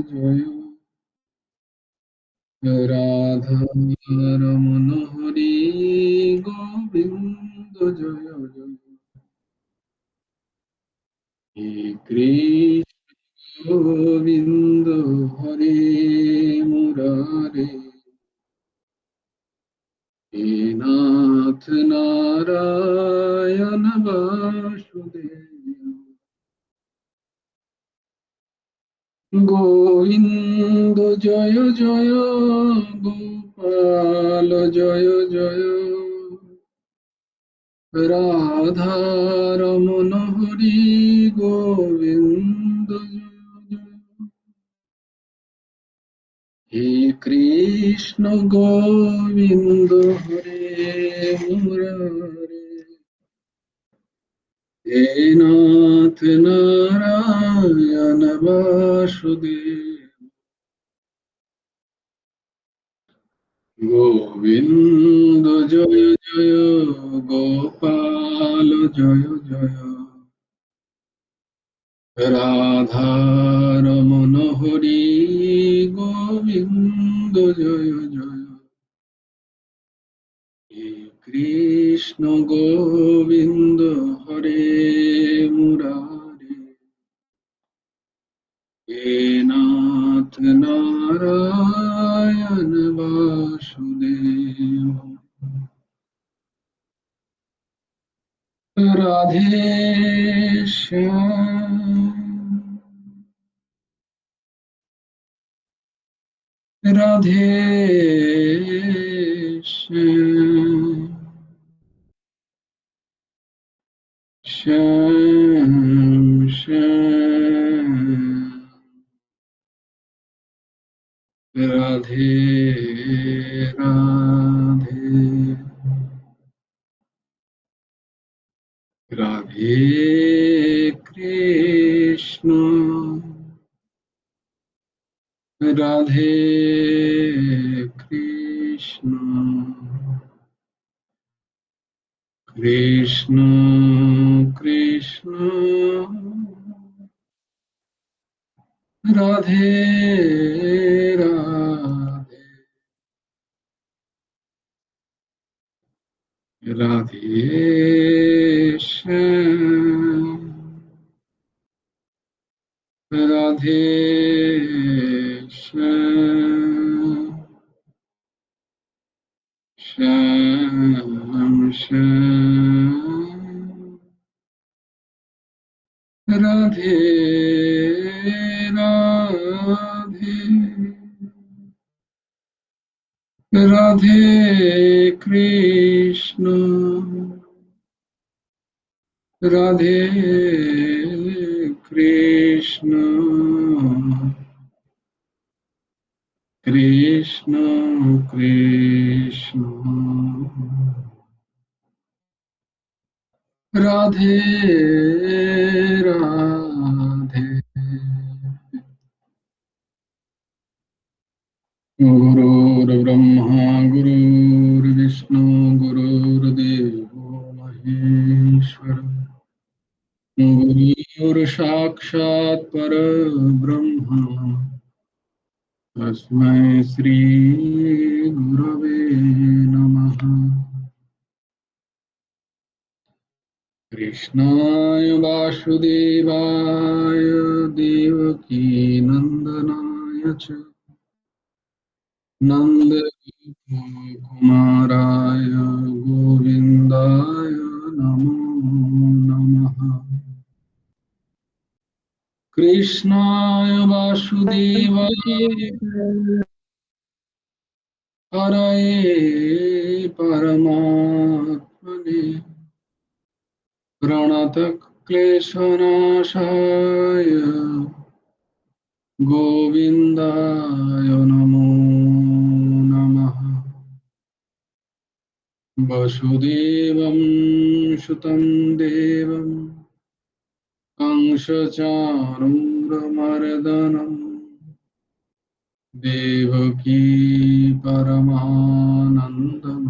জয় জয় রাধারমণ হরি গোবিন্দ জয় জয় হে কৃষ্ণ গোবিন্দ হরে মুরারে হে নাথ নারায়ণ বাসুদেব গোবিন্দ জয় জয় গোপাল জয় জয় রাধারমণ হরি গোবিন্দ জয় জয় হে কৃষ্ণ গোবিন্দ হরে মুরারে হে নাথ নারায়ণ বাসুদেব গোবিন্দ জয় জয় গোপাল জয় জয় রাধারমণ হরি গোবিন্দ জয় জয় হে কৃষ্ণ গোবিন্দ হরে মুরারে হে নাথ নারায়ণ বাসুদেব রাধে শ্যাম রাধে শ্যাম শ্যাম শ্যাম রাধে রাধে রাধে কৃষ্ণ রাধে কৃষ্ণ কৃষ্ণ কৃষ্ণ রাধে রাধে রাধে শ্যাম রাধে শ্যাম শ্যাম শ্যাম রাধে রাধে রাধে কৃষ্ণ রাধে কৃষ্ণ কৃষ্ণ কৃষ্ণ রাধে রাধে গুরুর্ব্রহ্মা গুরুর্বিষ্ণু গুরুর্দেবো মহেশ্বর গুরুর্সাক্ষাৎ পরব্রহ্ম তস্मै শ্রী গুরবে নমঃ কৃষ্ণায় বাসুদেবায় দেবকী নন্দনায় চ নন্দকুমারায় গোবিন্দায় নমো নমঃ কৃষ্ণায় বাসুদেবায় হরয়ে পরমাত্মনে প্রণতক্লেশনাশায় গোবিন্দায় নমো নমঃ বসুদেবং সুতং দেবং कंसचाणूरमर्दनं देवकी परमानन्दं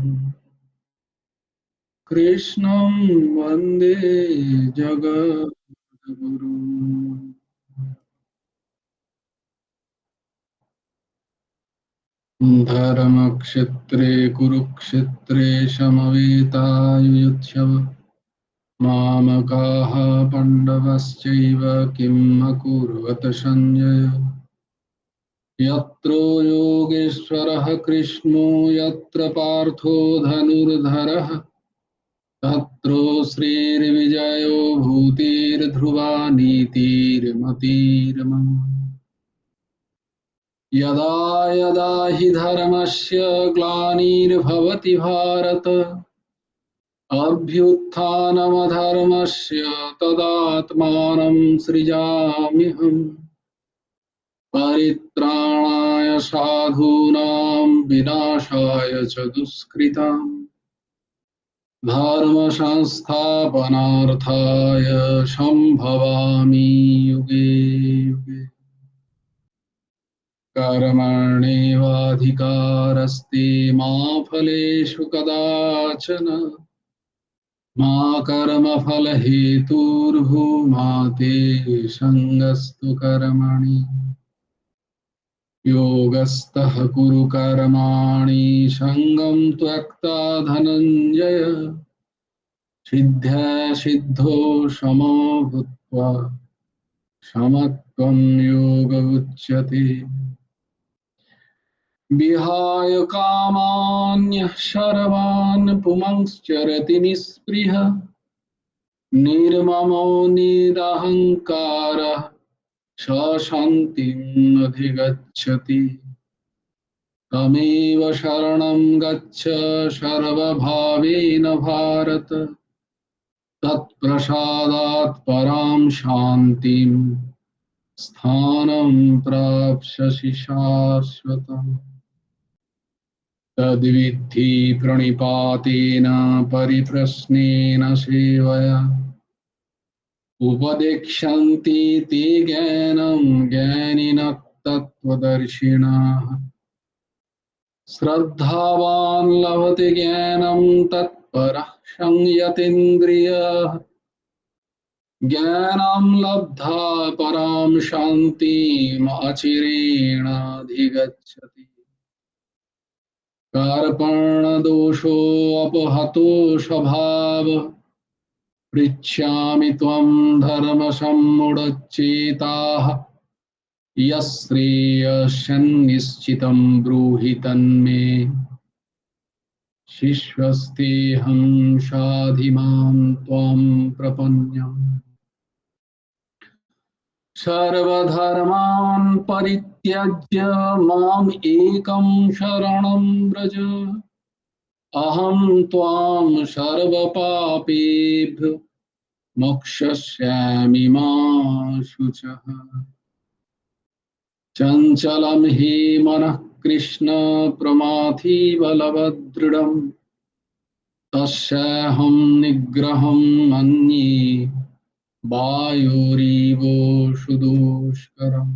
कृष्णं वन्दे जगद्गुरुम् धर्मक्षेत्रे कुरुक्षेत्रे समवेतायुयुत्सव मामकाः पाण्डवश्चैव किम् अकुर्वत सञ्जय यत्र योगेश्वरः कृष्णो यत्र पार्थो धनुर्धरः तत्र श्रीर्विजयो भूतिर्ध्रुवा नीतिर्मतिर्मम यदा यदा हि धर्मस्य ग्लानिर्भवति भारत अभ्युत्थानमधर्मस्य तदात्मानं सृजाम्यहम् परित्राणाय साधूनां विनाशाय च दुष्कृताम् धर्म संस्थापनार्थाय संभवामि युगे युगे कर्मण्येवाधिकारस्ते मा फलेषु कदाचन मा कर्मफलहेतुर्भूमा ते सङ्गस्तु कर्मणि योगस्थः कुरु कर्माणि सङ्गं त्यक्ता धनञ्जय सिद्ध्या सिद्धो समो भूत्वा समत्वं योग उच्यते विहाय कामान्यः सर्वान् पुंश्चरति निःस्पृहः निर्ममो निरहङ्कारः स शान्तिम् अधिगच्छति तमेव शरणं गच्छ सर्वभावेन भारत तत्प्रसादात् परां शान्तिं स्थानं प्राप्स्यसि शाश्वतम् तद्विद्धि प्रणिपातेन परिप्रश्नेन सेवया उपदेक्षन्ति ते ज्ञानं ज्ञानिनः तत्त्वदर्शिनः श्रद्धावान् लभते ज्ञानं तत्परः संयतेन्द्रियः ज्ञानं लब्धा परां शान्तिम् अचिरेणाधिगच्छति कार्पणदोषोऽपहतो स्वभावः पृच्छामि त्वं धर्मसम्मूढचेताः यश्रेयस्यन्निश्चितं ब्रूहि तन्मे शिष्यस्तेऽहं शाधिमां त्वां प्रपन्नम् सर्वधर्मान् परित्यज्य माम् एकं शरणं व्रज अहं त्वां सर्वपापेभ्यो मोक्षयिष्यामि मा शुचः चञ्चलं हि मनः कृष्ण प्रमाथि बलवदृढम् तस्याहं निग्रहं मन्ये वायुरिव सुदुष्करम्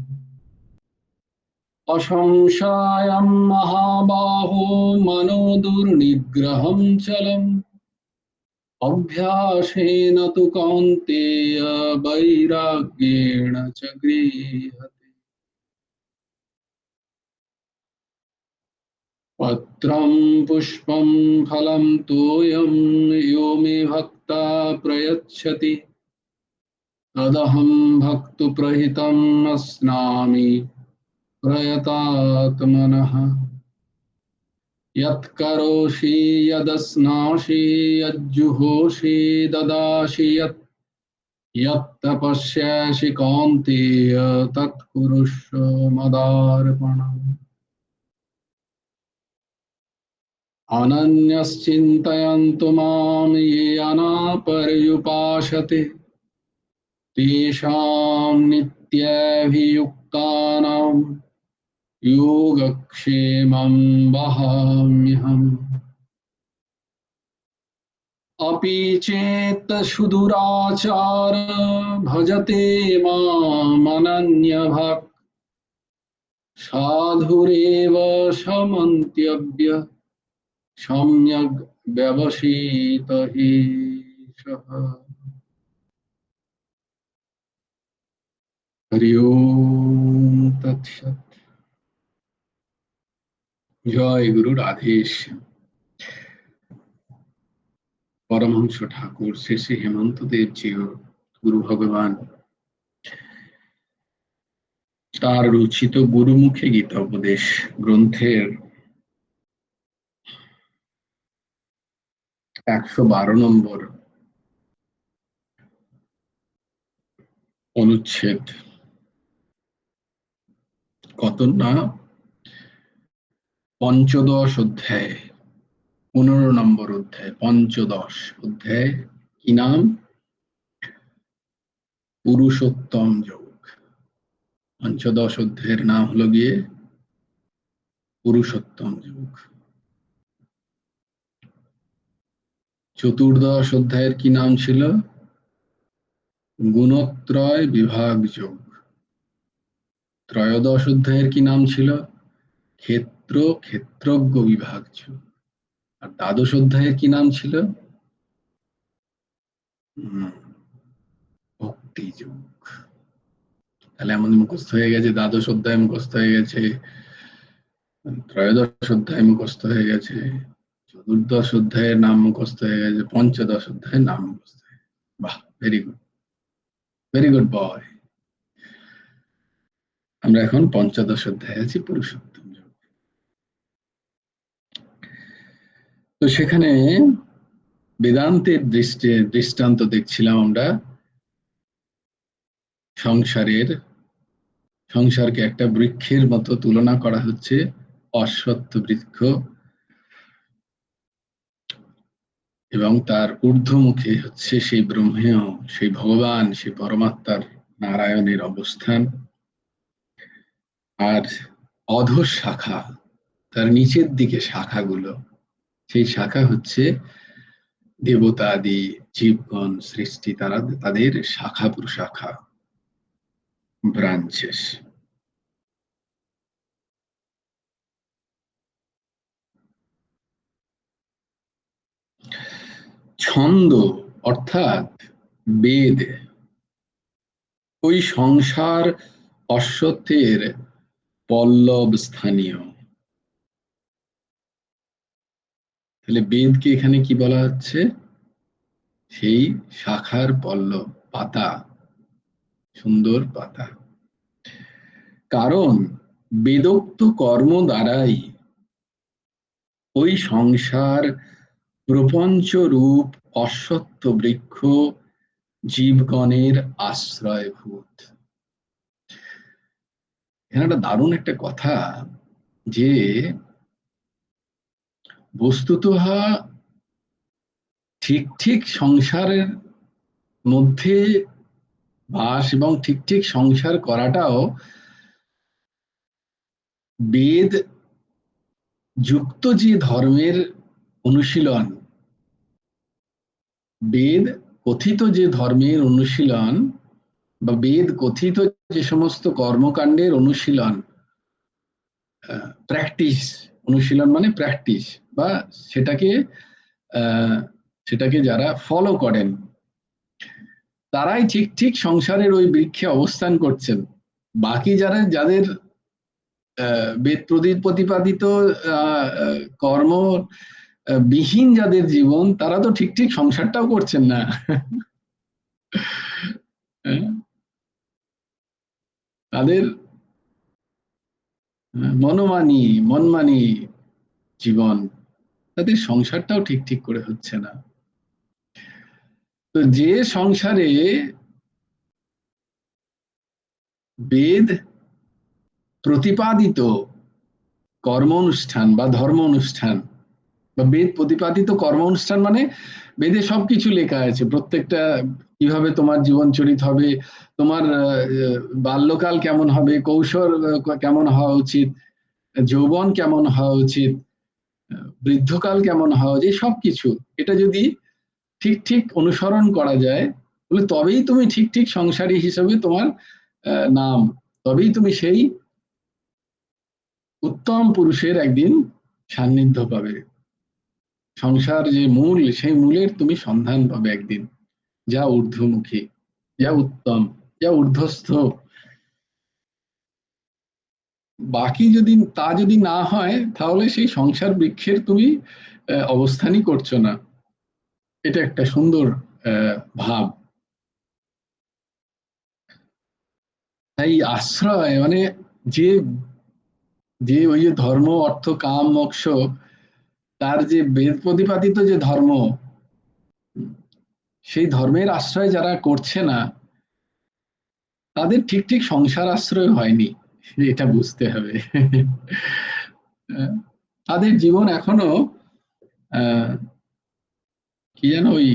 असंशयं महाबाहो मनो दुर्निग्रहं चलम् अभ्यासेन तु कौन्तेय वैराग्येण च गृह्यते पत्रं पुष्पं फलं तोयं यो मे भक्ता प्रयच्छति तदहं भक्तुप्रहितम् अस्नामि प्रयतात्मनः यत्करोषि यदस्नासि यज्जुहोषि ददासि यत्तपस्यासि कौन्तेय तत्कुरुष्व मदार्पणम् अनन्यश्चिन्तयन्तु मां ये अनापर्युपासते तेषां नित्याभियुक्तानां योगक्षेमं वहाम्यहम् अपि चेत् सुदुराचार भजते मामनन्यभक् साधुरेव समन्त्यव्य सम्यग् व्यवसित हि सः हरि ओम तत्सत्। জয় গুরুর আদেশ। পরমহংস ঠাকুর শ্রী শ্রী হেমন্ত দেবজিও গুরু ভগবান তার রচিত গুরুমুখে গীতা উপদেশ গ্রন্থের 112 নম্বর অনুচ্ছেদ, কত না পঞ্চদশ অধ্যায়, 15 নম্বর অধ্যায়, পঞ্চদশ অধ্যায়, কি নাম? পুরুষোত্তম যোগ। পঞ্চদশ অধ্যায়ের নাম হলো গিয়ে পুরুষোত্তম যোগ। চতুর্দশ অধ্যায়ের কি নাম ছিল? গুণত্রয় বিভাগ যোগ। ত্রয়োদশ অধ্যায়ের কি নাম ছিল? ক্ষেত্র ক্ষেত্রজ্ঞ বিভাগ যোগ। আর দ্বাদশ অধ্যায়ের কি নাম ছিল? ভক্তি যোগ। তাহলে আমাদের মুখস্থ হয়ে গেছে, দ্বাদশ অধ্যায় মুখস্থ হয়ে গেছে, ত্রয়োদশ অধ্যায় মুখস্থ হয়ে গেছে, চতুর্দশ অধ্যায়ের নাম মুখস্থ হয়ে গেছে, পঞ্চদশ অধ্যায়ের নাম মুখস্থ হয়ে গেছে। বাহ, very good, very good boy. আমরা এখন পঞ্চদশ অধ্যায়ে আছি, পুরুষোত্তম যোগ। তো সেখানে বেদান্তের দৃষ্টান্ত দেখছিলাম আমরা। সংসারকে একটা বৃক্ষের মতো তুলনা করা হচ্ছে, অশ্বত্থ বৃক্ষ, এবং তার ঊর্ধ্বমুখে হচ্ছে সেই ব্রহ্মেয়, সেই ভগবান, সেই পরমাত্মার নারায়ণের অবস্থান। আর অধঃ শাখা, তার নিচের দিকে শাখাগুলো, সেই শাখা হচ্ছে দেবতাদি জীবগণ সৃষ্টি, তারা তাদের শাখা প্রশাখা, ব্রাঞ্চেস। ছন্দ অর্থাৎ বেদ, ওই সংসার অশ্বত্থের পল্লব স্থানীয়। তাহলে বেদকে এখানে কি বলা হচ্ছে? সেই শাখার পল্লব, পাতা, সুন্দর পাতা। কারণ বেদোক্ত কর্ম দ্বারাই ওই সংসার প্রপঞ্চ রূপ অশ্বত্থ বৃক্ষ জীবগণের আশ্রয়ভূত। এখানে একটা দারুণ একটা কথা, যে বস্তুত ঠিক ঠিক সংসারের মধ্যে বাস এবং ঠিক ঠিক সংসার করাটাও বেদ যুক্ত যে ধর্মের অনুশীলন, বেদ কথিত যে ধর্মের অনুশীলন, বা বেদ কথিত যে সমস্ত কর্মকাণ্ডের অনুশীলন, প্র্যাকটিস, অনুশীলন মানে প্র্যাকটিস, বা সেটাকে সেটাকে যারা ফলো করেন, তারাই ঠিক ঠিক সংসারের ওই বৃক্ষে অবস্থান করছেন। বাকি যাদের বেদ প্রতিপাদিত কর্ম বিহীন যাদের জীবন, তারা তো ঠিক ঠিক সংসারটাও করছেন না। তাদের মনমানি জীবন, তাদের সংসারটাও ঠিক ঠিক করে হচ্ছে না। তো যে সংসারে বেদ প্রতিপাদিত কর্ম অনুষ্ঠান বা ধর্ম অনুষ্ঠান, বা বেদ প্রতিপাদিত কর্ম অনুষ্ঠান মানে বেদে সবকিছু লেখা আছে, প্রত্যেকটা কিভাবে তোমার জীবন চরিত হবে, তোমার বাল্যকাল কেমন হবে, কৈশোর কেমন হওয়া উচিত, যৌবন কেমন হওয়া উচিত, বৃদ্ধকাল কেমন হওয়া উচিত, সবকিছু এটা যদি ঠিক ঠিক অনুসরণ করা যায়, বলে তবেই তুমি ঠিক ঠিক সংসারী হিসেবে তোমার নাম, তবেই তুমি সেই উত্তম পুরুষের একদিন সান্নিধ্য পাবে। সংসার যে মূল, সেই মূলের তুমি সন্ধান পাবে একদিন, যা ঊর্ধ্বমুখী, যা উত্তম, যা ঊর্ধ্বস্থ। বাকি যদি না হয়, তাহলে সেই সংসার বৃক্ষের তুমি অবস্থানই করছো না। এটা একটা সুন্দর ভাব। তাই আশ্রয় মানে যে যে ওই যে ধর্ম, অর্থ, কাম, মোক্ষ, তার যে বেদ প্রতিপাদিত যে ধর্ম, সেই ধর্মের আশ্রয় যারা করছে না, তাদের ঠিক ঠিক সংসার আশ্রয় হয়নি, এটা বুঝতে হবে। তাদের জীবন এখনো কি যেন ওই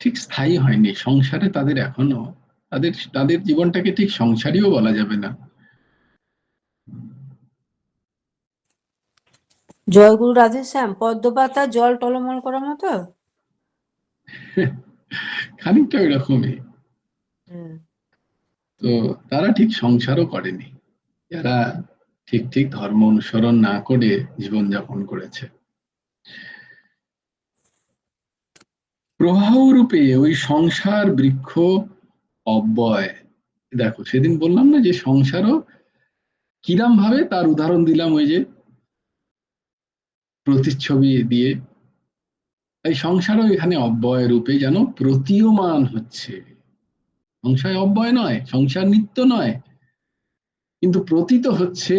ঠিক স্থায়ী হয়নি সংসারে। তাদের এখনো তাদের জীবনটাকে ঠিক সংসারীও বলা যাবে না। জয়গুরু রাধেশ্যাম, পদ্মপাতা জল টলমল করার মতো। খানিকটা ওই রকমই। তো তারা ঠিক সংসারও করেনি, যারা ঠিক ঠিক ধর্ম অনুসরণ না করে জীবনযাপন করেছে। প্রবাহ রূপে ওই সংসার বৃক্ষ অব্যয়। দেখো, সেদিন বললাম না যে সংসারও কিরাম ভাবে, তার উদাহরণ দিলাম ওই যে প্রতিচ্ছবি দিয়ে। এই সংসারও এখানে অব্যয় রূপে যেন প্রতীয়মান হচ্ছে। সংসার অব্যয় নয়, সংসার নিত্য নয়, কিন্তু প্রতীত হচ্ছে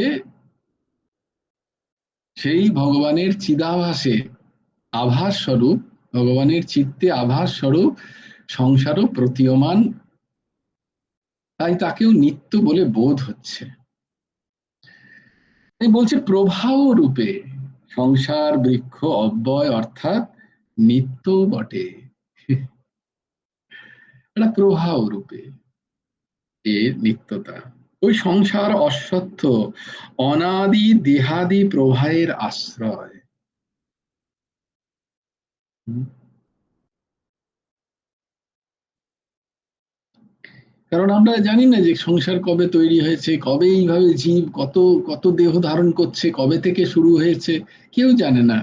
সেই ভগবানের চিদাভাসে, আভাস স্বরূপ, ভগবানের চিত্তে আভাস স্বরূপ সংসারও প্রতীয়মান, তাই তাকেও নিত্য বলে বোধ হচ্ছে। এই বলছে প্রবাহ রূপে সংসার বৃক্ষ অব্যয়, অর্থাৎ নিত্য বটে। এটা প্রবাহ রূপে এর নিত্যতা। ওই সংসার অশ্বত্থ অনাদি দেহাদি প্রবাহের আশ্রয়। কারণ আমরা জানি না যে সংসার কবে তৈরি হয়েছে, কবে এইভাবে জীব কত কত দেহ ধারণ করছে, কবে থেকে শুরু হয়েছে, কেউ জানে না।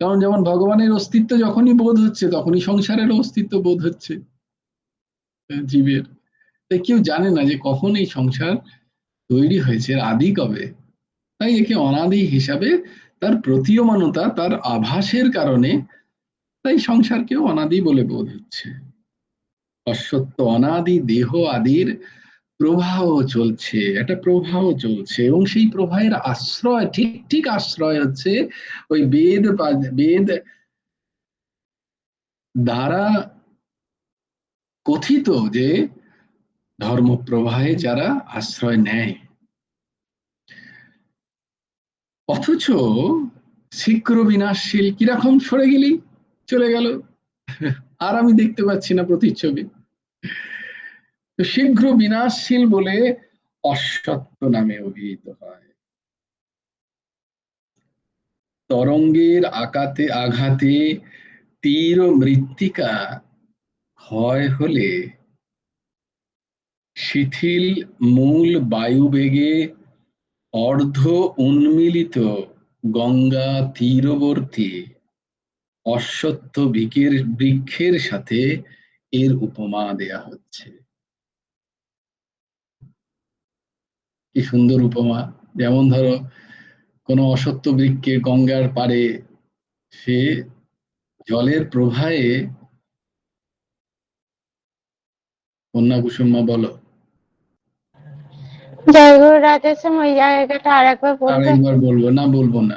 কারণ যেমন ভগবানের অস্তিত্ব যখনই বোধ হচ্ছে, তখনই সংসারের অস্তিত্ব বোধ হচ্ছে জীবের। তাই কেউ জানে না যে কখন এই সংসার তৈরি হয়েছে, আদি কবে। তাই একে অনাদি হিসাবে, তার প্রতীয়মানতা, তার আভাসের কারণে, তাই সংসারকেও অনাদি বলে বোধ হচ্ছে। অশ্বত্থ অনাদি দেহ আদির প্রবাহ চলছে, একটা প্রবাহ চলছে, এবং সেই প্রবাহের আশ্রয়, ঠিক ঠিক আশ্রয় হচ্ছে ওই বেদ বেদ দ্বারা কথিত যে ধর্মপ্রবাহে যারা আশ্রয় নেয়। অথচ শীঘ্র বিনাশশীল, কিরকম সরে গেলি, চলে গেল, আর আমি দেখতে পাচ্ছি না প্রতিচ্ছবি। তো শীঘ্র বিনাশশীল বলে অশ্বত্থ নামে অভিহিত হয়। তরঙ্গের আঘাতে তীর ও মৃত্তিকা ক্ষয় হলে শিথিল মূল বায়ুবেগে অর্ধ উন্মিলিত গঙ্গা তীরবর্তী অশ্বত্থ বৃক্ষের সাথে এর উপমা দেয়া হচ্ছে। কি সুন্দর উপমা! যেমন ধরো, কোনো অশ্বত্থ বৃক্ষে গঙ্গার পাড়ে, সে জলের প্রবাহে, কন্যা কুসুমা বলো। জয়গুরু রাধেশ্যাম, ওই জায়গাটা আর একবার বলবেন? আরেকবার বলবো না, বলবো না।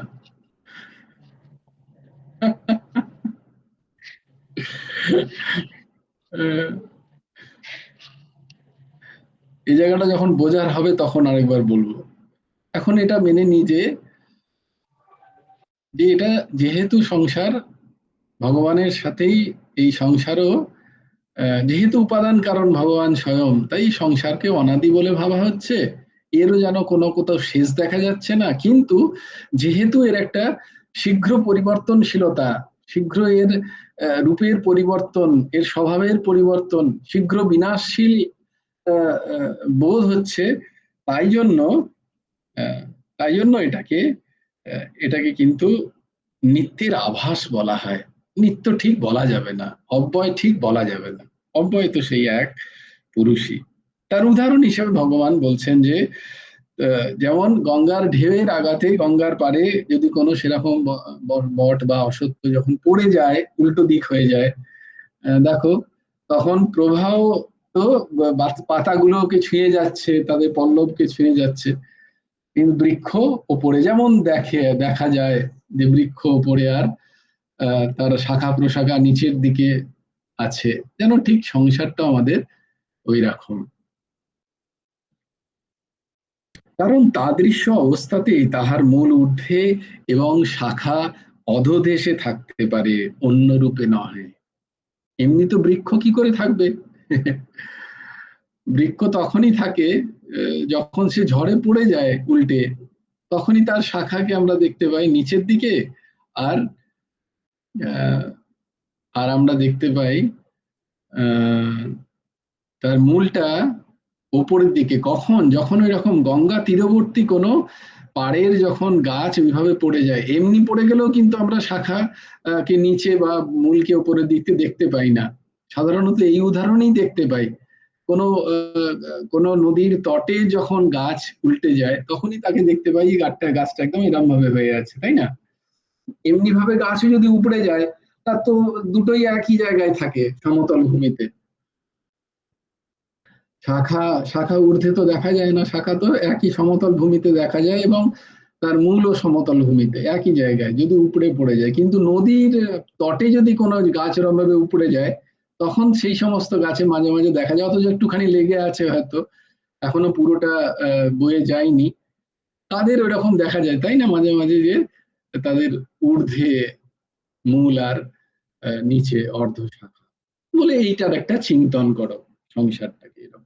এই জায়গাটা যখন বোঝার হবে তখন আরেকবার বলবো। এখন এটা মেনে নি যে এটা যেহেতু সংসার, ভগবানের সাথেই এই সংসারও, যেহেতু উপাদান কারণ ভগবান স্বয়ং, তাই সংসারকে অনাদি বলে ভাবা হচ্ছে। এরও যেন কোনো কোথাও শেষ দেখা যাচ্ছে না, কিন্তু যেহেতু এর একটা শীঘ্র পরিবর্তনশীলতা, শীঘ্র এর রূপের পরিবর্তন, এর স্বভাবের পরিবর্তন, শীঘ্র বিনাশশীল বোধ হচ্ছে, তাই জন্য এটাকে কিন্তু নিত্যের আভাস বলা হয়। নিত্য ঠিক বলা যাবে না, অব্যয় ঠিক বলা যাবে না। অব্যয় তো সেই এক, পুরুষই। তার উদাহরণ হিসেবে ভগবান বলছেন যে যেমন গঙ্গার ঢেউয়ের আঘাতে গঙ্গার পাড়ে যদি কোনো সেরকম বট বা অশ্বত্থ যখন পড়ে যায়, উল্টো দিক হয়ে যায়, দেখো তখন প্রবাহ তো পাতাগুলোকে ছুঁয়ে যাচ্ছে, তাদের পল্লবকে ছুঁয়ে যাচ্ছে, কিন্তু বৃক্ষ ওপরে যেমন দেখা যায় যে বৃক্ষ ওপরে আর তার শাখা প্রশাখা নিচের দিকে আছে, যেন ঠিক সংসারটা আমাদের ওই রকম। কারণ তাদৃশ্য অবস্থাতেই তাহার মূল ঊর্ধ্বে এবং শাখা অধোদেশে থাকতে পারে, অন্য রূপে নহে। এমনি তো বৃক্ষ কি করে থাকবে? বৃক্ষ তখনই থাকে যখন সে ঝড়ে পড়ে যায় উল্টে, তখনই তার শাখাকে আমরা দেখতে পাই নিচের দিকে, আর আর আমরা দেখতে পাই তার মূলটা ওপরের দিকে। কখন? যখন ওই রকম গঙ্গা তীরবর্তী কোনো পাড়ের যখন গাছ ওইভাবে পড়ে যায়, এমনি পড়ে গেলেও কিন্তু আমরা শাখা কে নিচে বা মূলকে ওপরের দিকে দেখতে পাই না। সাধারণত এই উদাহরণেই দেখতে পাই। কোনো নদীর তটে যখন গাছ উল্টে যায় তখনই তাকে দেখতে পাই গাছটা একদম এরম ভাবে হয়ে আছে, তাই না? এমনি ভাবে গাছও যদি উপড়ে যায়, তার তো দুটোই একই জায়গায় থাকে, সমতল ভূমিতে। শাখা ঊর্ধ্বে তো দেখা যায় না, শাখা তো একই সমতল ভূমিতে দেখা যায়, এবং তার মূলও সমতল ভূমিতে একই জায়গায় যদি উপড়ে পড়ে যায়। কিন্তু নদীর তটে যদি কোনো গাছ এরম ভাবে উপড়ে যায়, তখন সেই সমস্ত গাছে মাঝে মাঝে দেখা যায়, অথচ একটুখানি লেগে আছে, হয়তো এখনো পুরোটা বয়ে যায়নি, তাদের ওরকম দেখা যায়, তাই না? মাঝে মাঝে যে তাদের ঊর্ধ্বে মূল আর নিচে অর্ধ শাখা বলে। এইটার একটা চিন্তন করো সংসারটাকে এরকম।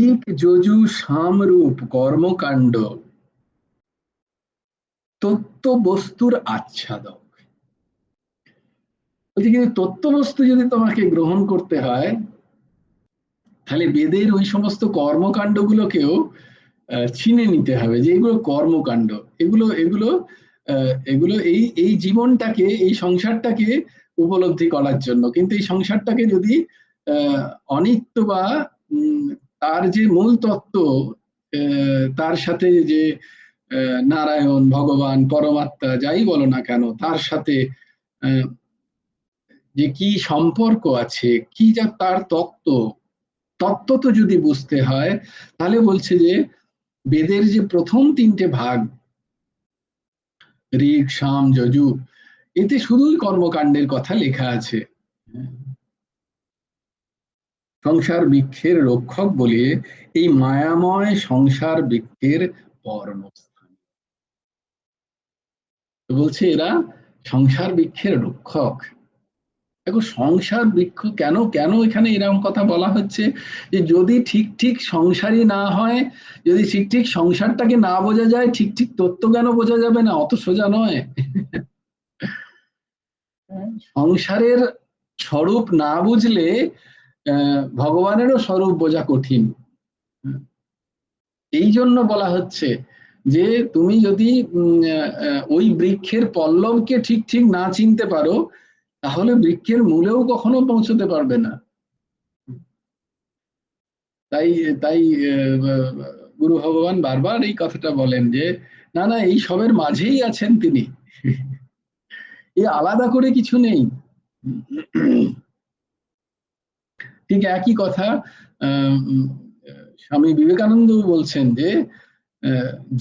ঋক যজু সামরূপ কর্মকাণ্ড তত্ত্ব বস্তুর আচ্ছাদক। বলছি, কিন্তু তত্ত্ব বস্তু যদি তোমাকে গ্রহণ করতে হয়, তাহলে বেদের ওই সমস্ত কর্মকাণ্ড গুলোকেও চিনে নিতে হবে, যে এগুলো কর্মকাণ্ড, এগুলো এগুলো এগুলো এই এই জীবনটাকে, এই সংসারটাকে উপলব্ধি করার জন্য। কিন্তু এই সংসারটাকে যদি অনিত্য বা তার যে মূল তত্ত্ব, তার সাথে যে নারায়ণ, ভগবান, পরমাত্মা যাই বলো না কেন, তার সাথে যে কি সম্পর্ক আছে, কি যা তার তত্ত্ব তো যদি বুঝতে হয়, তাহলে বলছে যে বেদের যে প্রথম তিনটে ভাগ, ঋক, সাম, যজু, এতে শুধুই কর্মকাণ্ডের কথা লেখা আছে। সংসার বৃক্ষের রক্ষক বলে এই মায়াময় সংসার বৃক্ষের পর্ণস্থান। বলছে এরা সংসার বৃক্ষের রক্ষক। দেখো, সংসার বৃক্ষ কেন কেন এখানে এরকম কথা বলা হচ্ছে, যে যদি ঠিক ঠিক সংসারই না হয়, যদি ঠিক ঠিক সংসারটাকে না বোঝা যায়, ঠিক ঠিক তত্ত্ব জ্ঞানও বোঝা যাবে না, অত সোজা নয়। সংসারের স্বরূপ না বুঝলে ভগবানেরও স্বরূপ বোঝা কঠিন। এই জন্য বলা হচ্ছে যে তুমি যদি ওই বৃক্ষের পল্লবকে ঠিক ঠিক না চিনতে পারো, তাহলে বৃক্ষের মূলেও কখনো পৌঁছতে পারবে না। তাই তাই গুরু ভগবান বারবার এই কথাটা বলেন যে না না, এই সবের মাঝেই আছেন তিনি, এ আলাদা করে কিছু নেই। ঠিক একই কথা স্বামী বিবেকানন্দ বলছেন যে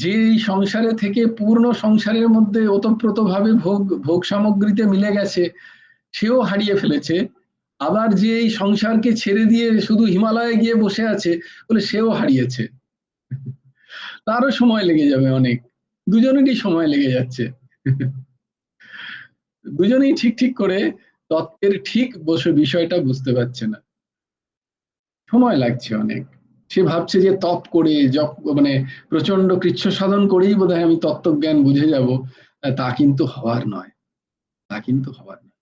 যে এই সংসারে থেকে পূর্ণ সংসারের মধ্যে ওতপ্রোত ভাবে ভোগ সামগ্রীতে মিলে গেছে, সেও হারিয়ে ফেলেছে। আবার যে এই সংসারকে ছেড়ে দিয়ে শুধু হিমালয়ে গিয়ে বসে আছে, বলে সেও হারিয়েছে। তারও সময় লেগে যাবে অনেক, দুজনেরই সময় লেগে যাচ্ছে। দুজনেই ঠিক ঠিক করে তত্ত্বের ঠিক বসে বিষয়টা বুঝতে পারছে না, সময় লাগছে অনেক। সে ভাবছে যে তপ করে মানে প্রচন্ড কৃচ্ছ সাধন করেই বোধহয় আমি তত্ত্বজ্ঞান বুঝে যাব, তা কিন্তু হওয়ার নয়, তা কিন্তু হওয়ার নয়।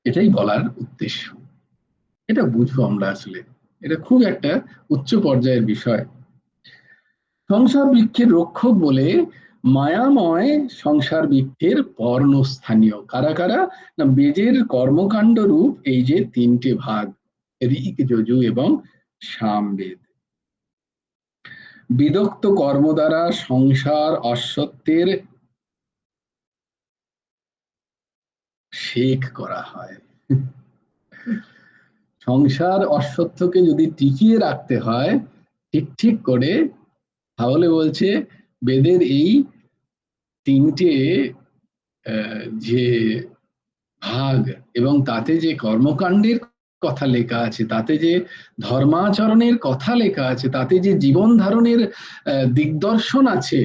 এটাই বলার উদ্দেশ্য। এটা বুঝবো আমরা আসলে, এটা খুব একটা উচ্চ পর্যায়ের বিষয়। সংসার বৃক্ষের রক্ষক বলে মায়াময় সংসার বৃক্ষের পর্ণস্থানীয় কারা কারা? না, বেদের কর্মকাণ্ড রূপ এই যে তিনটে ভাগ, ঋক, যজু এবং সামবেদ। বিদক্ত কর্ম দ্বারা সংসার অশ্বত্বের শেখ করা হয়। সংসার অশ্বত্থকে যদি টিকিয়ে রাখতে হয় ঠিক ঠিক করে, তাহলে বলছে বেদের এই তিনটে যে ভাগ এবং তাতে যে কর্মকাণ্ডের কথা লেখা আছে, তাতে যে ধর্মাচরণের কথা লেখা আছে, তাতে যে জীবন ধারণের দিগদর্শন আছে,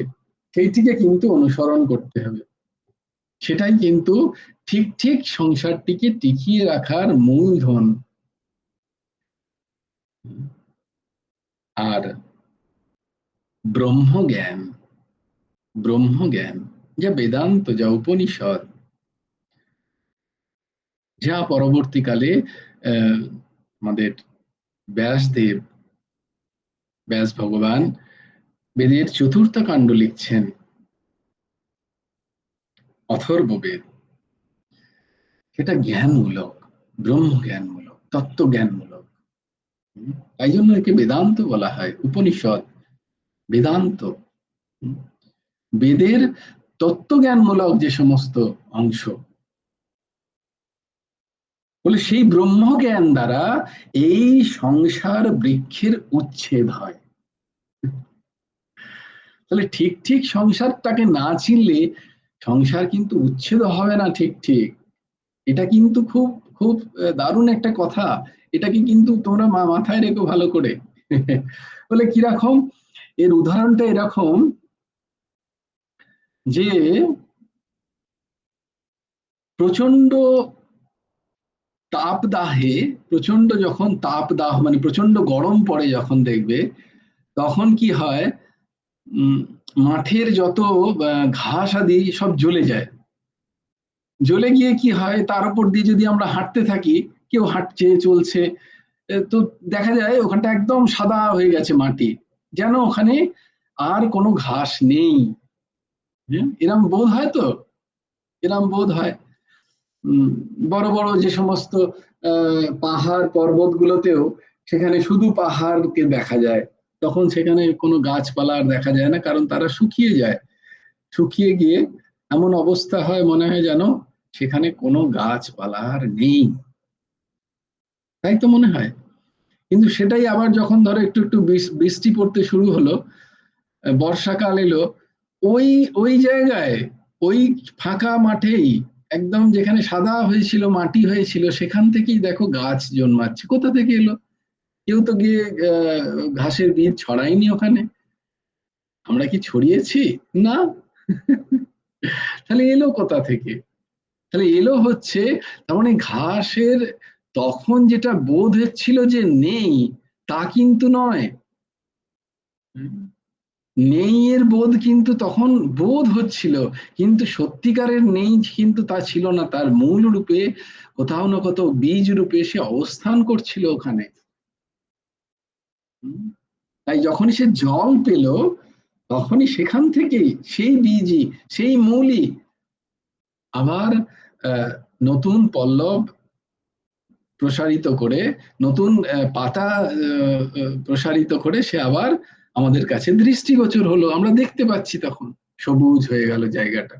সেইটিকে কিন্তু অনুসরণ করতে হবে। সেটাই কিন্তু ঠিক ঠিক সংসারটিকে টিকিয়ে রাখার মূলধন। আর ব্রহ্মজ্ঞান, ব্রহ্মজ্ঞান যা বেদান্ত, যা উপনিষদ, যা পরবর্তীকালে আমাদের ব্যাসদেব, ব্যাস ভগবান বেদের চতুর্থ কাণ্ড লিখছেন, অথর্ববেদ, সেটা জ্ঞানমূলক, ব্রহ্মজ্ঞানমূলক, তত্ত্বজ্ঞানমূলক। তাই জন্য একে বেদান্ত বলা হয়, উপনিষদ বেদান্ত। বেদের তত্ত্বজ্ঞানমূলক যে সমস্ত অংশ, বলে সেই ব্রহ্মজ্ঞান দ্বারা এই সংসার বৃক্ষের উচ্ছেদ হয়। তাহলে ঠিক ঠিক সংসারটাকে না চিনলে সংসার কিন্তু উচ্ছেদ হবে না ঠিক ঠিক। এটা কিন্তু খুব খুব দারুণ একটা কথা, এটাকে কিন্তু তোমরা মাথায় রেখো ভালো করে। বলে কিরকম, এর উদাহরণটা এরকম যে প্রচন্ড তাপদাহে, প্রচন্ড যখন তাপদাহ মানে প্রচন্ড গরম পড়ে যখন দেখবে, তখন কি হয়, মাঠের যত ঘাস আদি সব জ্বলে যায়। জ্বলে গিয়ে কি হয়, তার উপর দিয়ে যদি আমরা হাঁটতে থাকি, কেউ হাঁটছে চলছে, তো দেখা যায় ওখানটা একদম সাদা হয়ে গেছে মাটি, যেন ওখানে আর কোনো ঘাস নেই। এরম বোধ হয় তো, এরম বোধ হয়। বড় বড় যে সমস্ত পাহাড় পর্বত গুলোতেও সেখানে শুধু পাহাড়কে দেখা যায়, তখন সেখানে কোনো গাছপালা আর দেখা যায় না, কারণ তারা শুকিয়ে যায়। শুকিয়ে গিয়ে এমন অবস্থা হয়, মনে হয় যেন সেখানে কোনো গাছপালা আর নেই, তাই তো মনে হয়। কিন্তু সেটাই আবার যখন ধরো একটু একটু বৃষ্টি পড়তে শুরু হলো, বর্ষাকাল এলো, ওই ওই জায়গায়, ওই ফাঁকা মাঠেই একদম যেখানে সাদা হয়েছিল, মাটি হয়েছিল, সেখান থেকেই দেখো গাছ জন্মাচ্ছে। কোথা থেকে এলো? কেউ তো গিয়ে ঘাসের বীজ ছড়ায়নি ওখানে, আমরা কি ছড়িয়েছি? না। তাহলে এলো কোথা থেকে? তাহলে এলো হচ্ছে, তার মানে ঘাসের তখন যেটা বোধ হচ্ছিল যে নেই, তা কিন্তু নয়। নেই এর বোধ কিন্তু তখন বোধ হচ্ছিল, কিন্তু সত্যিকারের নেই কিন্তু তা ছিল না, তার মূল রূপে কোথাও না কোথাও বীজ রূপে সে অবস্থান করছিল ওখানে। তাই যখনই সে জল পেল, তখনই সেখান থেকেই সেই বীজই, সেই মূলই আবার নতুন পল্লব প্রসারিত করে, নতুন পাতা প্রসারিত করে সে আবার আমাদের কাছে দৃষ্টিগোচর হলো, আমরা দেখতে পাচ্ছি, তখন সবুজ হয়ে গেল জায়গাটা।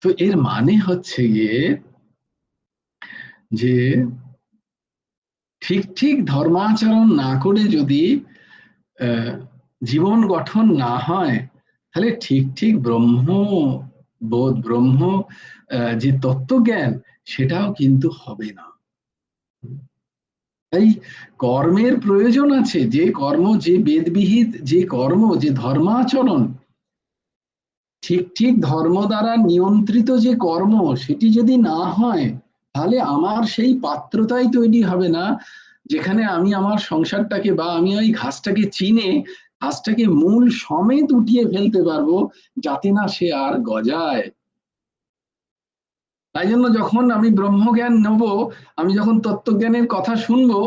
তো এর মানে হচ্ছে গিয়ে যে ঠিক ঠিক ধর্মাচরণ না করে যদি জীবন গঠন না হয়, তাহলে ঠিক ঠিক ব্রহ্ম বোধ, ব্রহ্ম যে তত্ত্বজ্ঞান, সেটাও কিন্তু হবে না। তাই কর্মের প্রয়োজন আছে, যে কর্ম, যে বেদবিহিত যে কর্ম, যে ধর্মাচরণ, ঠিক ঠিক ধর্ম দ্বারা নিয়ন্ত্রিত যে কর্ম, সেটি যদি না হয়, তাহলে আমার সেই পাত্রতাই তৈরি হবে না, যেখানে আমি আমার সংসারটাকে বা আমি ওই ঘাসটাকে চিনে ঘাসটাকে মূল সমেত উঠিয়ে ফেলতে পারবো, যাতে না সে আর গজায়। তাই জন্য যখন আমি ব্রহ্মজ্ঞান নেব, আমি যখন তত্ত্বজ্ঞানের কথা শুনবো,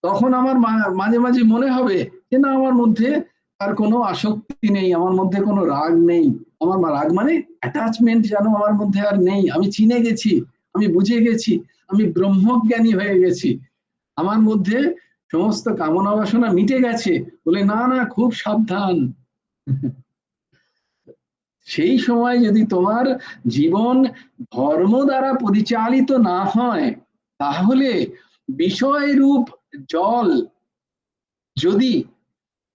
তখন আমার মাঝে মাঝে মনে হবে যে না, আমার মধ্যে আর কোনো আসক্তি নেই, আমার মধ্যে কোনো রাগ নেই। আমার রাগ মানে অ্যাটাচমেন্ট যেন আমার মধ্যে আর নেই। আমি চিনে গেছি, আমি বুঝে গেছি, আমি ব্রহ্মজ্ঞানী হয়ে গেছি, আমার মধ্যে সমস্ত কামনা বাসনা মিটে গেছে। বলে না না, খুব সাবধান। সেই সময় যদি তোমার জীবন ধর্ম দ্বারা পরিচালিত না হয়, তাহলে বিষয়রূপ জল যদি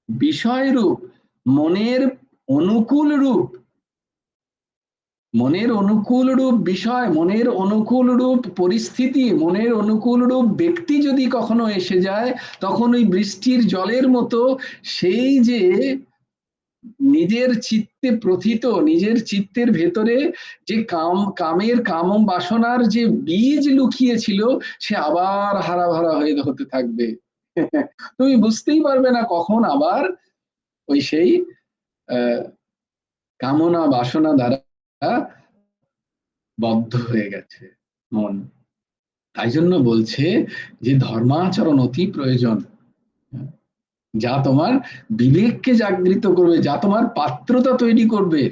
বিষয়রূপ মনের অনুকূল রূপ, মনের অনুকূল রূপ বিষয়, মনের অনুকূল রূপ পরিস্থিতি, মনের অনুকূল রূপ ব্যক্তি যদি কখনো এসে যায়, তখন ওই বৃষ্টির জলের মতো সেই যে নিজের চিত্তে প্রথিত, নিজের চিত্তের ভেতরে যে কামের কাম বাসনার যে বীজ লুকিয়ে ছিল, সে আবার হারা ভরা হয়ে হতে থাকবে। তুমি বুঝতেই পারবে না কখন আবার ওই সেই কামনা বাসনা দ্বারা বদ্ধ হয়ে গেছে মন। তাই জন্য বলছে যে ধর্মাচরণ অতি প্রয়োজন, যা তোমার বিবেককে জাগৃত করবে, যা তোমার পাত্রতা তৈরি করবে।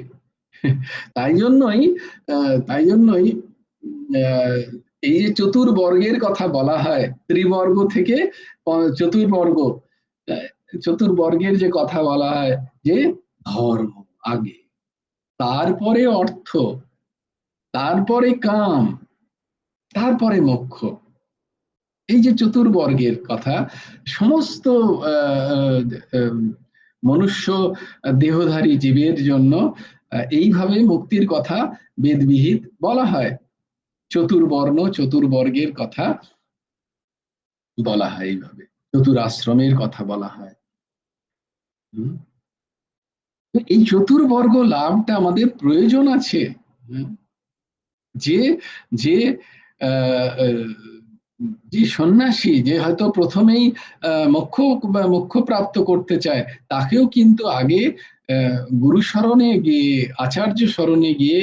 তাই জন্যই এই যে চতুর্বর্গের কথা বলা হয়, ত্রিবর্গ থেকে চতুর্বর্গ, চতুর্বর্গের যে কথা বলা হয়, যে ধর্ম আগে, তারপরে অর্থ, তারপরে কাম, তারপরে মোক্ষ। এই যে চতুর্বর্গের কথা, সমস্ত মনুষ্য দেহধারী জীবের জন্য এইভাবে মুক্তির কথা বেদবিহিত বলা হয়। চতুর্বর্ণ চতুর্বর্গের কথা বলা হয়, এইভাবে চতুরাশ্রমের কথা বলা হয়। এই চতুর্বর্গ লাভটা আমাদের প্রয়োজন আছে। যে যে যে সন্ন্যাসী, যে হয়তো প্রথমেই মোক্ষ প্রাপ্ত করতে চায়, তাকেও কিন্তু আগে গুরু শরণে গিয়ে, আচার্য শরণে গিয়ে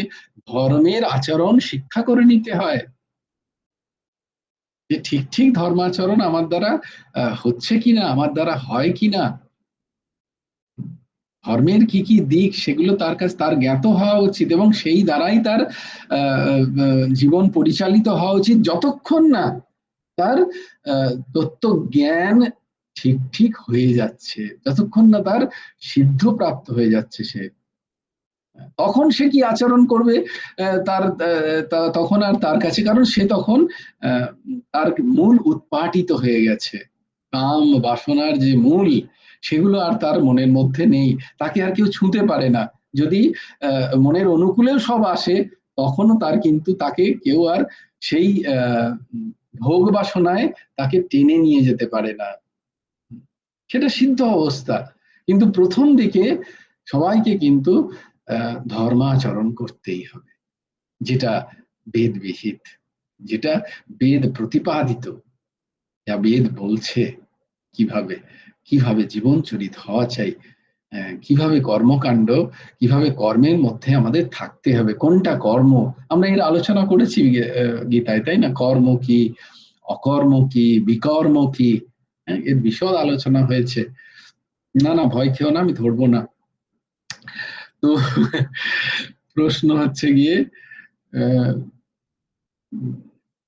ধর্মের আচরণ শিক্ষা করে নিতে হয়, যে ঠিক ঠিক ধর্মাচরণ আমার দ্বারা হচ্ছে কিনা, আমার দ্বারা হয় কিনা, ধর্মের কি কি দিক সেগুলো তার কাছে তার জ্ঞাত হওয়া উচিত, এবং সেই দ্বারাই তার জীবন পরিচালিত হওয়া উচিত, যতক্ষণ না তার তত্ত্ব জ্ঞান ঠিক ঠিক হয়ে যাচ্ছে, যতক্ষণ না তার সিদ্ধ প্রাপ্ত হয়ে যাচ্ছে সে। তখন সে কি আচরণ করবে তার তখন আর তার কাছে, কারণ সে তখন তার মূল উৎপাটিত হয়ে গেছে, কাম বাসনার যে মূল, সেগুলো আর তার মনের মধ্যে নেই, তাকে আর কেউ ছুঁতে পারে না। যদি মনের অনুকূলেও সব আসে, তখনও তার কিন্তু তাকে কেউ আর সেই ভোগ বাসনায় তাকে টেনে নিয়ে যেতে পারে না, সেটা সিদ্ধ অবস্থা। কিন্তু প্রথম দিকে সবাইকে কিন্তু ধর্মাচরণ করতেই হবে, যেটা বেদ বিহিত, যেটা বেদ প্রতিপাদিত, যা বেদ বলছে কিভাবে কিভাবে জীবন চরিত হওয়া চাই, কিভাবে কর্মকাণ্ড, কিভাবে কর্মের মধ্যে আমাদের থাকতে হবে, কোনটা কর্ম। আমরা এর আলোচনা করেছি গীতায়, তাই না? কর্ম কি, অকর্ম কি, বিকর্ম কি, এর বিশদ আলোচনা হয়েছে। না না, ভয় খেও না, আমি ধরবো না। তো প্রশ্ন হচ্ছে গিয়ে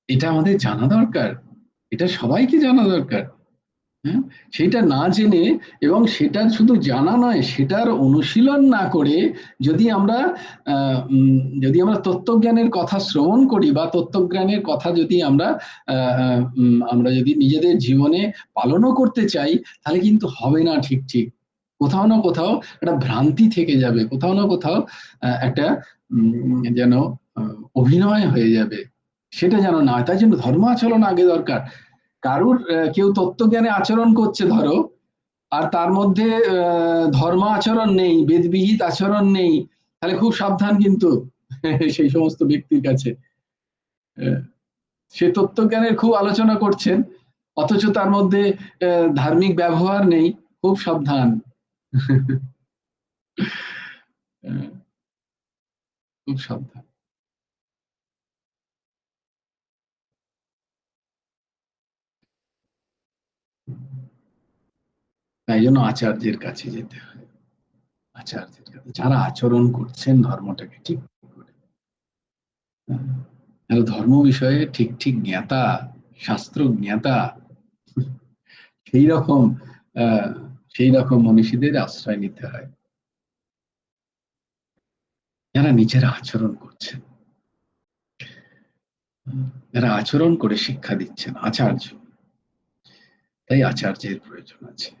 এটা আমাদের জানা দরকার, এটা সবাইকে জানা দরকার। হ্যাঁ, সেটা না জেনে, এবং সেটা শুধু জানা নয়, সেটার অনুশীলন না করে যদি আমরা তত্ত্বজ্ঞানের কথা শ্রবণ করি, বা তত্ত্বজ্ঞানের কথা যদি আমরা যদি নিজেদের জীবনে পালনও করতে চাই, তাহলে কিন্তু হবে না ঠিক ঠিক। কোথাও না কোথাও একটা ভ্রান্তি থেকে যাবে, কোথাও না কোথাও একটা যেন অভিনয় হয়ে যাবে, সেটা যেন না হয়। তাই জন্য ধর্মাচরণ আগে দরকার। কারুর কেউ তত্ত্বজ্ঞানে আচরণ করছে ধরো, আর তার মধ্যে ধর্ম আচরণ নেই, বেদবিহিত আচরণ নেই, তাহলে খুব সাবধান কিন্তু সেই সমস্ত ব্যক্তির কাছে। সে তত্ত্বজ্ঞানের খুব আলোচনা করছেন, অথচ তার মধ্যে ধার্মিক ব্যবহার নেই, খুব সাবধান। খুব সাবধান। তাই জন্য আচার্যের কাছে যেতে হয়। আচার্যের কাছে যারা আচরণ করছেন ধর্মটাকে ঠিক করে, যারা ধর্ম বিষয়ে ঠিক ঠিক জ্ঞাতা, শাস্ত্র জ্ঞাতা, সেই রকম আহ সেই রকম মনীষীদের আশ্রয় নিতে হয়, যারা নিজেরা আচরণ করছেন, যারা আচরণ করে শিক্ষা দিচ্ছেন, আচার্য। তাই আচার্যের প্রয়োজন আছে।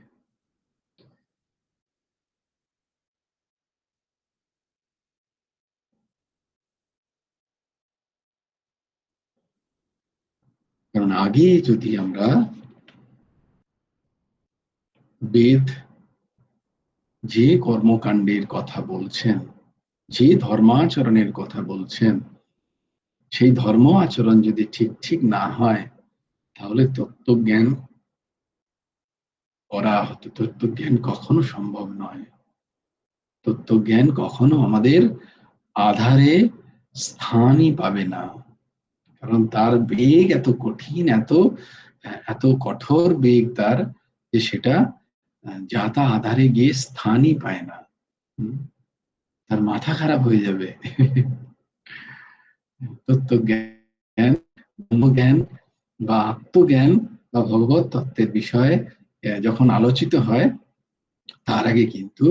কারণ আগে যদি আমরা বেদ যে কর্মকাণ্ডের কথা বলছেন, যে ধর্মাচরণের কথা বলছেন, সেই ধর্ম আচরণ যদি ঠিক ঠিক না হয়, তাহলে তত্ত্বজ্ঞান করা হতো, তত্ত্বজ্ঞান কখনো সম্ভব নয়। তত্ত্বজ্ঞান কখনো আমাদের আধারে স্থানই পাবে না, কারণ তার বেগ এত কঠিন, এত এত কঠোর বেগ তার, যে সেটা যা তা আধারে গিয়ে স্থানই পায় না। তার মাথা খারাপ হয়ে যাবে। তত্ত্বজ্ঞান, ব্রহ্মজ্ঞান বা আত্মজ্ঞান বা ভগবত তত্ত্বের বিষয়ে যখন আলোচিত হয়, তার আগে কিন্তু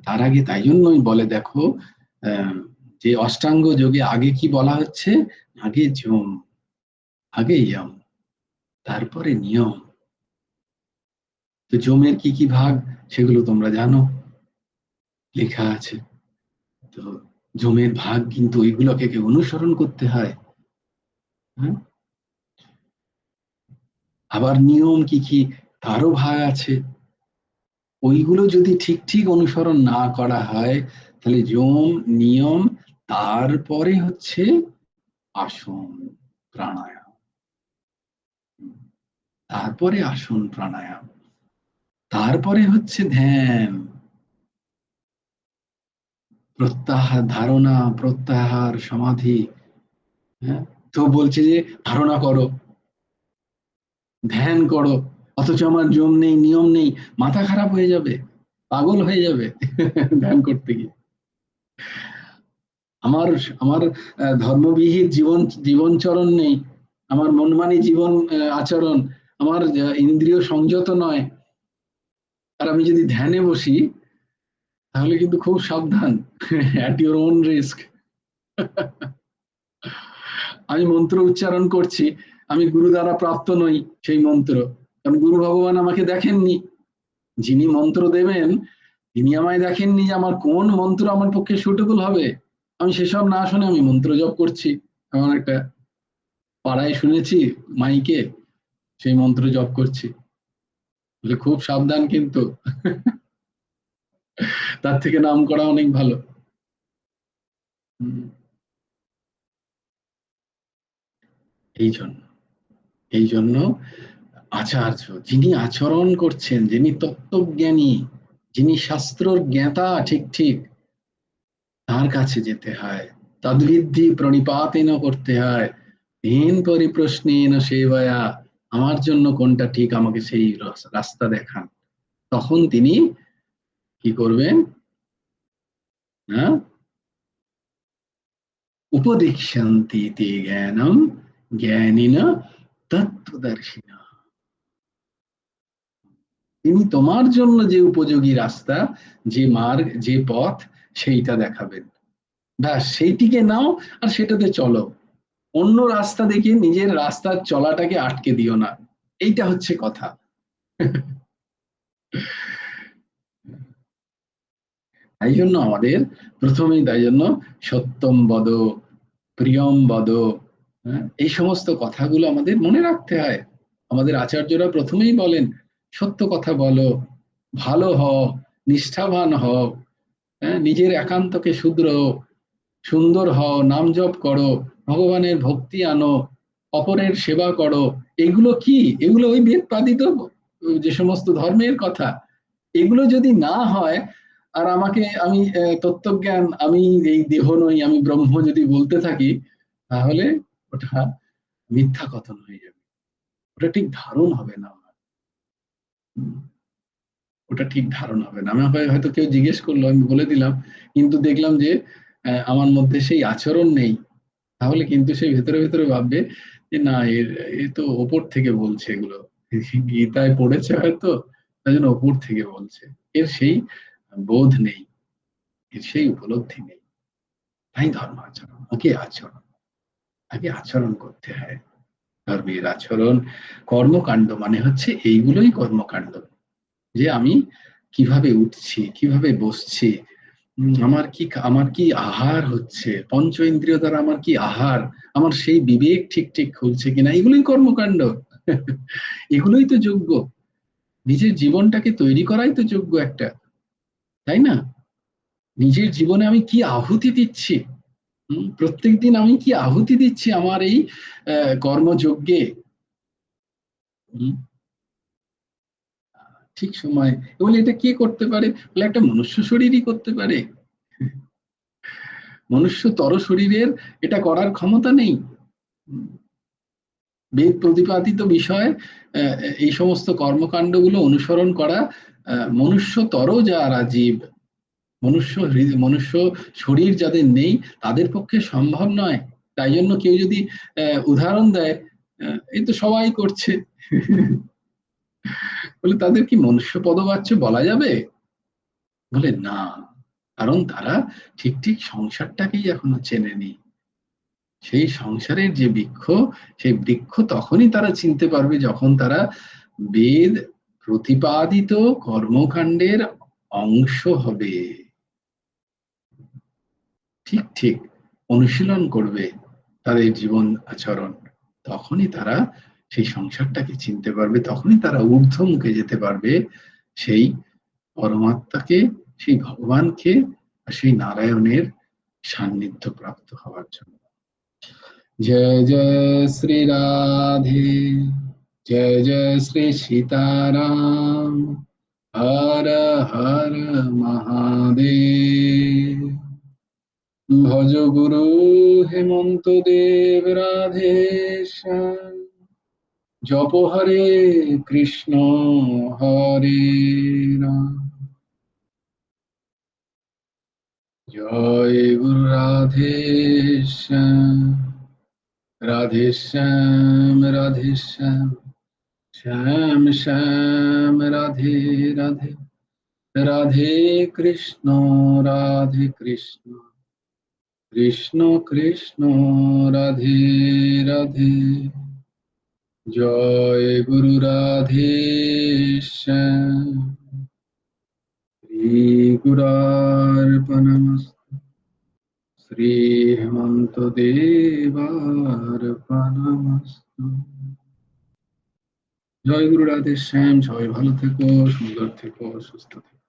তার আগে, তাই জন্যই বলে দেখো, যে অষ্টাঙ্গ যোগে আগে কি বলা হচ্ছে, আগে যম, আগে ইয়ম, তারপরে নিয়ম। তো যমের কি কি ভাগ সেগুলো তোমরা জানো, লেখা আছে। তো যমের ভাগ কিন্তু ওইগুলোকে অনুসরণ করতে হয়। হ্যাঁ, আবার নিয়ম কি কি তারও ভাগ আছে, ওইগুলো যদি ঠিক ঠিক অনুসরণ না করা হয়, তাহলে যম, নিয়ম, তারপরে হচ্ছে আসন প্রাণায়াম, তারপরে আসন প্রাণায়াম, তারপরে হচ্ছে ধ্যান, প্রত্যাহার, ধারণা, প্রত্যাহার, সমাধি। হ্যাঁ, তো বলছে যে ধারণা করো, ধ্যান করো, অথচ আমার যম নেই, নিয়ম নেই, মাথা খারাপ হয়ে যাবে, পাগল হয়ে যাবে ধ্যান করতে গিয়ে। আমার আমার ধর্মবিহীন জীবনচরণ নেই, আমার মনমানি জীবন আচরণ, আমার ইন্দ্রিয় সংযত নয়, আর আমি যদি ধ্যানে বসি, তাহলে কিন্তু খুব সাবধান, অ্যাট ইউর ওন রিস্ক। আমি মন্ত্র উচ্চারণ করছি, আমি গুরু দ্বারা প্রাপ্ত নই সেই মন্ত্র, কারণ গুরু ভগবান আমাকে দেখেননি, যিনি মন্ত্র দেবেন তিনি আমায় দেখেননি যে আমার কোন মন্ত্র আমার পক্ষে সুটেবল হবে। আমি সেসব না শুনে আমি মন্ত্র জপ করছি, আমার একটা পাড়ায় শুনেছি মাইকে, সেই মন্ত্র জপ করছি, বলে খুব সাবধান কিন্তু, তার থেকে নাম করা অনেক ভালো। এই জন্য এই জন্য আচার্য, যিনি আচরণ করছেন, যিনি তত্ত্বজ্ঞানী, যিনি শাস্ত্রর জ্ঞাতা ঠিক ঠিক, তার কাছে যেতে হয়, তদ্বিদ্ধি প্রণিপাতেন করতে হয়, হীন পরিপ্রশ্নেন সেবায়া, আমার জন্য কোনটা ঠিক আমাকে সেই রাস্তা দেখান। তখন তিনি কি করবেন, হ্যাঁ, উপদিক্ষন্তি তে জ্ঞানম জ্ঞানিনা তত্ত্বদর্শিনা, তিনি তোমার জন্য যে উপযোগী রাস্তা, যে মার্গ, যে পথ, সেইটা দেখাবেন। ব্যাস সেইটিকে নাও আর সেটাতে চলো, অন্য রাস্তা দেখে নিজের রাস্তার চলাটাকে আটকে দিও না, এইটা হচ্ছে কথা। তাই জন্য আমাদের প্রথমেই, তাই জন্য সত্যম বদ, প্রিয়ম বদ, এই সমস্ত কথাগুলো আমাদের মনে রাখতে হয়। আমাদের আচার্যরা প্রথমেই বলেন সত্য কথা বলো, ভালো হও, নিষ্ঠাবান হও, নিজের একান্তকে শুদ্র, সুন্দর হও, নাম জপ করো, ভগবানের ভক্তি আনো, অপরের সেবা করো। এগুলো কি, এগুলো ওই বেদ পাদিত যে সমস্ত ধর্মের কথা। এগুলো যদি না হয়, আর আমাকে, আমি তত্ত্বজ্ঞান, আমি এই দেহ নই, আমি ব্রহ্ম যদি বলতে থাকি, তাহলে ওটা মিথ্যা কথন হয়ে যাবে, ওটা ঠিক ধারণ হবে না আমার। ওটা ঠিক ধারণা হবে না। আমাকে হয়তো কেউ জিজ্ঞেস করলো, আমি বলে দিলাম, কিন্তু দেখলাম যে আমার মধ্যে সেই আচরণ নেই, তাহলে কিন্তু সেই ভেতরে ভেতরে ভাববে যে না, এ তো ওপর থেকে বলছে এগুলো, গীতায় পড়েছে হয়তো, তাই জন্য ওপর থেকে বলছে। এর সেই বোধ নেই, এর সেই উপলব্ধি নেই। তাই ধর্ম আচরণ, আগে আচরণ করতে হয়। ধর্মের আচরণ, কর্মকাণ্ড মানে হচ্ছে এইগুলোই কর্মকাণ্ড, যে আমি কিভাবে উঠছি, কিভাবে বসছি, আমার কি আহার হচ্ছে, পঞ্চ ইন্দ্রিয় দ্বারা আমার কি আহার, আমার সেই বিবেক ঠিক ঠিক খুলছে কিনা, এগুলোই কর্মকাণ্ড। এগুলোই তো যোগ্য, নিজের জীবনটাকে তৈরি করাই তো যোগ্য একটা, তাই না? নিজের জীবনে আমি কি আহুতি দিচ্ছি, প্রত্যেকদিন আমি কি আহুতি দিচ্ছি আমার এই কর্মযজ্ঞে। ঠিক সময় বলে, এটা কে করতে পারে বলে, একটা মনুষ্য শরীরই করতে পারে। মনুষ্যতর শরীরের এটা করার ক্ষমতা নেই। বেদ প্রতিপাদিত বিষয় এই সমস্ত কর্মকাণ্ডগুলো অনুসরণ করা মনুষ্যতর যারা জীব, মনুষ্য শরীর যাদের নেই, তাদের পক্ষে সম্ভব নয়। তাই জন্য কেউ যদি উদাহরণ দেয়, এই তো সবাই করছে, বলে তাদের কি মনুষ্য পদবাচ্য বলা যাবে? বলে না, কারণ তারা ঠিক ঠিক সংসারটাকেই এখনো চেনেনি। সেই সংসারের যে বৃক্ষ, সেই বৃক্ষ তখনই তারা চিনতে পারবে যখন তারা বেদ প্রতিপাদিত কর্মকাণ্ডের অংশ হবে, ঠিক ঠিক অনুশীলন করবে তাদের জীবন আচরণ। তখনই তারা সেই সংসারটাকে চিনতে পারবে, তখনই তারা ঊর্ধ্বমুখে যেতে পারবে সেই পরমাত্মাকে, সেই ভগবানকে, আর সেই নারায়ণের সান্নিধ্য প্রাপ্ত হওয়ার জন্য। जय जय श्री राधे, जय जय श्री सीताराम, हर हर महादेव। भज गुरु हेमंत देव राधेश्याम, जप हरे कृष्ण हरे राम, जय गुरु राधेश्याम, राधेश्याम राधेश्याम, श्याम श्याम राधे राधे, राधे कृष्ण कृष्ण कृष्ण राधे राधे। जय गुरु राधेश्याम, श्री गुरार्पणमस्तु, श्री हेमंत देवार्पणमस्तु। জয় গুরু রাধেশ্যাম, সবাই ভালো থেকো, সুন্দর থেকো, সুস্থ থেকো।